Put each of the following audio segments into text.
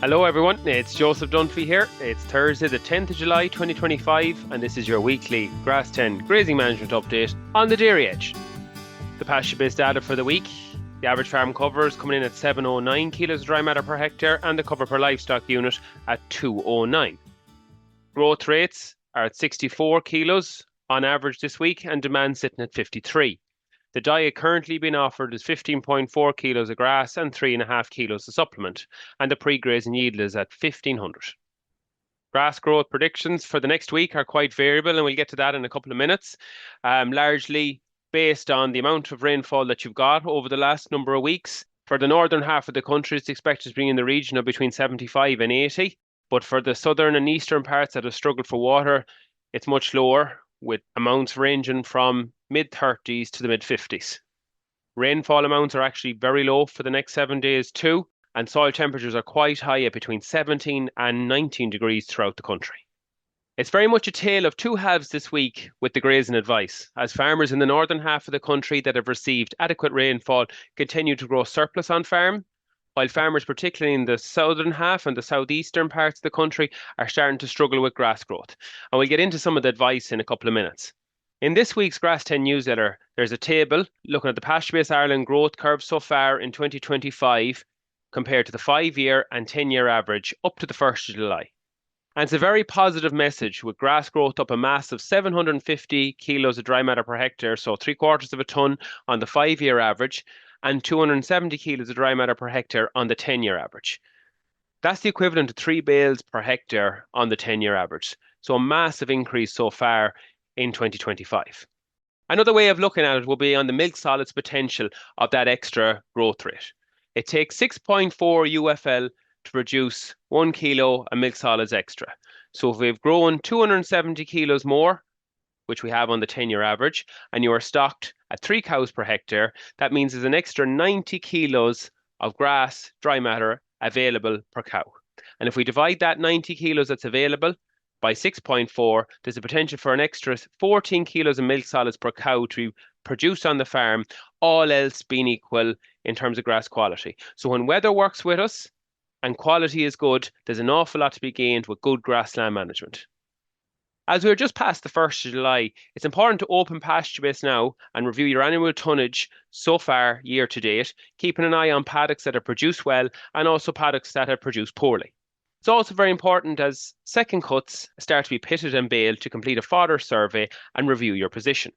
Hello everyone, it's Joseph Dunphy here. It's Thursday the 10th of July 2025 and this is your weekly Grass10 grazing management update on the dairy edge. The pasture-based data for the week, the average farm cover is coming in at 709 kilos of dry matter per hectare and the cover per livestock unit at 209. Growth rates are at 64 kilos on average this week and demand sitting at 53. The diet currently being offered is 15.4 kilos of grass and 3.5 kilos of supplement, and the pre-grazing yield is at 1,500. Grass growth predictions for the next week are quite variable, and we'll get to that in a couple of minutes, largely based on the amount of rainfall that you've got over the last number of weeks. For the northern half of the country, it's expected to be in the region of between 75 and 80, but for the southern and eastern parts that have struggled for water, it's much lower, with amounts ranging from mid-30s to the mid-50s. Rainfall amounts are actually very low for the next 7 days too, and soil temperatures are quite high at between 17 and 19 degrees throughout the country. It's very much a tale of two halves this week with the grazing advice, as farmers in the northern half of the country that have received adequate rainfall continue to grow surplus on farm, while farmers, particularly in the southern half and the southeastern parts of the country, are starting to struggle with grass growth. And we'll get into some of the advice in a couple of minutes. In this week's Grass10 newsletter, there's a table looking at the pasture-based Ireland growth curve so far in 2025 compared to the 5-year and 10-year average up to the 1st of July. And it's a very positive message, with grass growth up a massive 750 kilos of dry matter per hectare, so 3/4 of a tonne on the 5-year average, and 270 kilos of dry matter per hectare on the 10-year average. That's the equivalent to 3 bales per hectare on the 10-year average. So a massive increase so far in 2025. Another way of looking at it will be on the milk solids potential of that extra growth rate. It takes 6.4 UFL to produce 1 kilo of milk solids extra. So if we've grown 270 kilos more, which we have on the 10-year average, and you are stocked at 3 cows per hectare, that means there's an extra 90 kilos of grass, dry matter available per cow. And if we divide that 90 kilos that's available by 6.4, there's a potential for an extra 14 kilos of milk solids per cow to be produced on the farm, all else being equal in terms of grass quality. So when weather works with us and quality is good, there's an awful lot to be gained with good grassland management. As we're just past the 1st of July, it's important to open pasture base now and review your annual tonnage so far year to date, keeping an eye on paddocks that have produced well and also paddocks that have produced poorly. It's also very important as second cuts start to be pitted and baled to complete a fodder survey and review your position.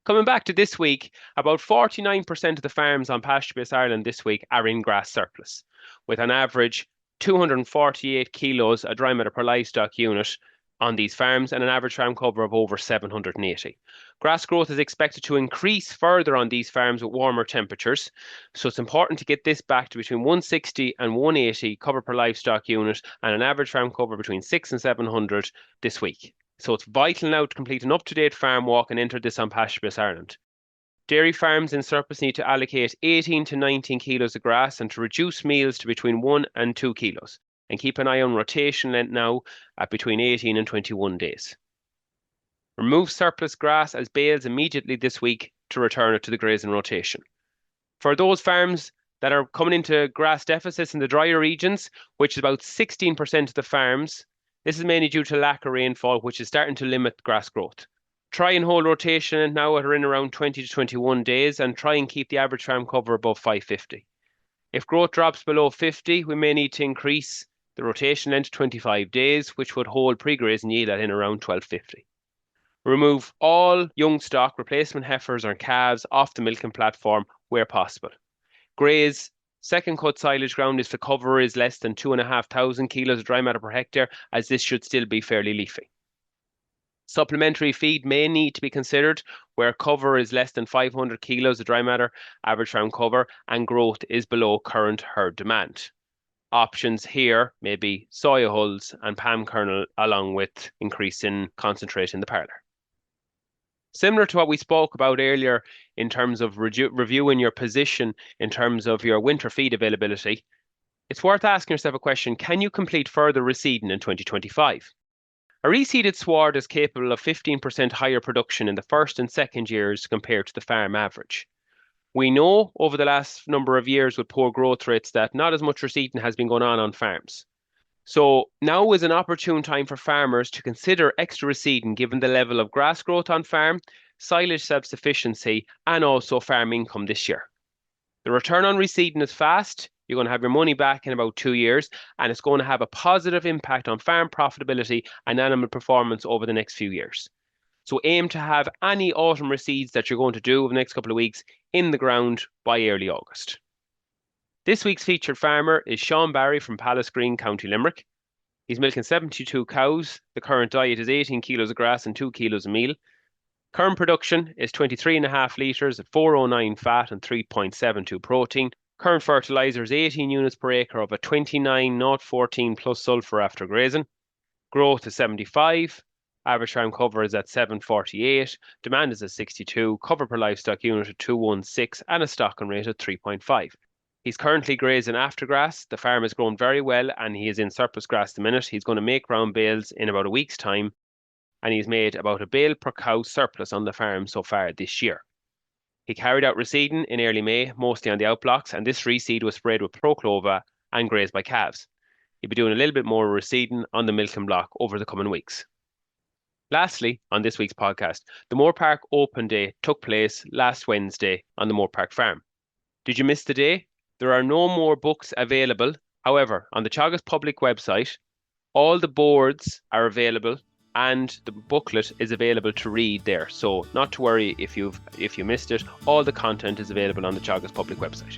Coming back to this week, about 49% of the farms on pasture-based Ireland this week are in grass surplus, with an average 248 kilos of dry matter per livestock unit on these farms and an average farm cover of over 780. Grass growth is expected to increase further on these farms with warmer temperatures, so it's important to get this back to between 160 and 180 cover per livestock unit and an average farm cover between 6 and 700 this week. So it's vital now to complete an up-to-date farm walk and enter this on pasture-based Ireland. Dairy farms in surplus need to allocate 18 to 19 kilos of grass and to reduce meals to between 1 and 2 kilos. And keep an eye on rotation length now at between 18 and 21 days. Remove surplus grass as bales immediately this week to return it to the grazing rotation. For those farms that are coming into grass deficits in the drier regions, which is about 16% of the farms, this is mainly due to lack of rainfall, which is starting to limit grass growth. Try and hold rotation now at around 20 to 21 days and try and keep the average farm cover above 550. If growth drops below 50, we may need to increase the rotation length to 25 days, which would hold pre-grazing yield at in around 1250. Remove all young stock, replacement heifers or calves off the milking platform where possible. Graze second cut silage ground if the cover is less than 2,500 kilos of dry matter per hectare, as this should still be fairly leafy. Supplementary feed may need to be considered where cover is less than 500 kilos of dry matter average farm cover and growth is below current herd demand. Options here may be soya hulls and palm kernel, along with increase in concentrate in the parlour. Similar to what we spoke about earlier in terms of reviewing your position in terms of your winter feed availability, it's worth asking yourself a question: can you complete further reseeding in 2025? A reseeded sward is capable of 15% higher production in the first and second years compared to the farm average. We know over the last number of years with poor growth rates that not as much reseeding has been going on farms. So now is an opportune time for farmers to consider extra reseeding given the level of grass growth on farm, silage self-sufficiency, and also farm income this year. The return on reseeding is fast. You're going to have your money back in about 2 years, and it's going to have a positive impact on farm profitability and animal performance over the next few years. So aim to have any autumn reseeds that you're going to do over the next couple of weeks in the ground by early August. This week's featured farmer is Sean Barry from Palace Green, County Limerick. He's milking 72 cows. The current diet is 18 kilos of grass and 2 kilos of meal. Current production is 23.5 litres at 409 fat and 3.72 protein. Current fertiliser is 18 units per acre of a 29.014 plus sulphur after grazing. Growth is 75. Average farm cover is at 748. Demand is at 62. Cover per livestock unit at 216 and a stocking rate at 3.5. He's currently grazing after grass. The farm has grown very well and he is in surplus grass at the minute. He's going to make round bales in about a week's time and he's made about a bale per cow surplus on the farm so far this year. He carried out reseeding in early May, mostly on the outblocks, and this reseed was sprayed with Proclova and grazed by calves. He'll be doing a little bit more reseeding on the milking block over the coming weeks. Lastly, on this week's podcast, the Moore Park Open Day took place last Wednesday on the Moore Park farm. Did you miss the day? There are no more books available. However, on the Teagasc public website, all the boards are available and the booklet is available to read there. So not to worry if you missed it. All the content is available on the Teagasc public website.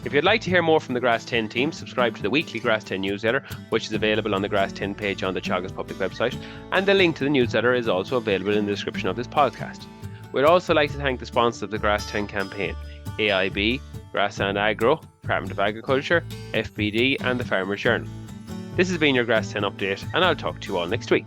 If you'd like to hear more from the Grass10 team, subscribe to the weekly Grass10 newsletter, which is available on the Grass10 page on the Teagasc public website, and the link to the newsletter is also available in the description of this podcast. We'd also like to thank the sponsors of the Grass10 campaign, AIB, Grassland Agro, Department of Agriculture, FBD and the Farmers Journal. This has been your Grass10 update and I'll talk to you all next week.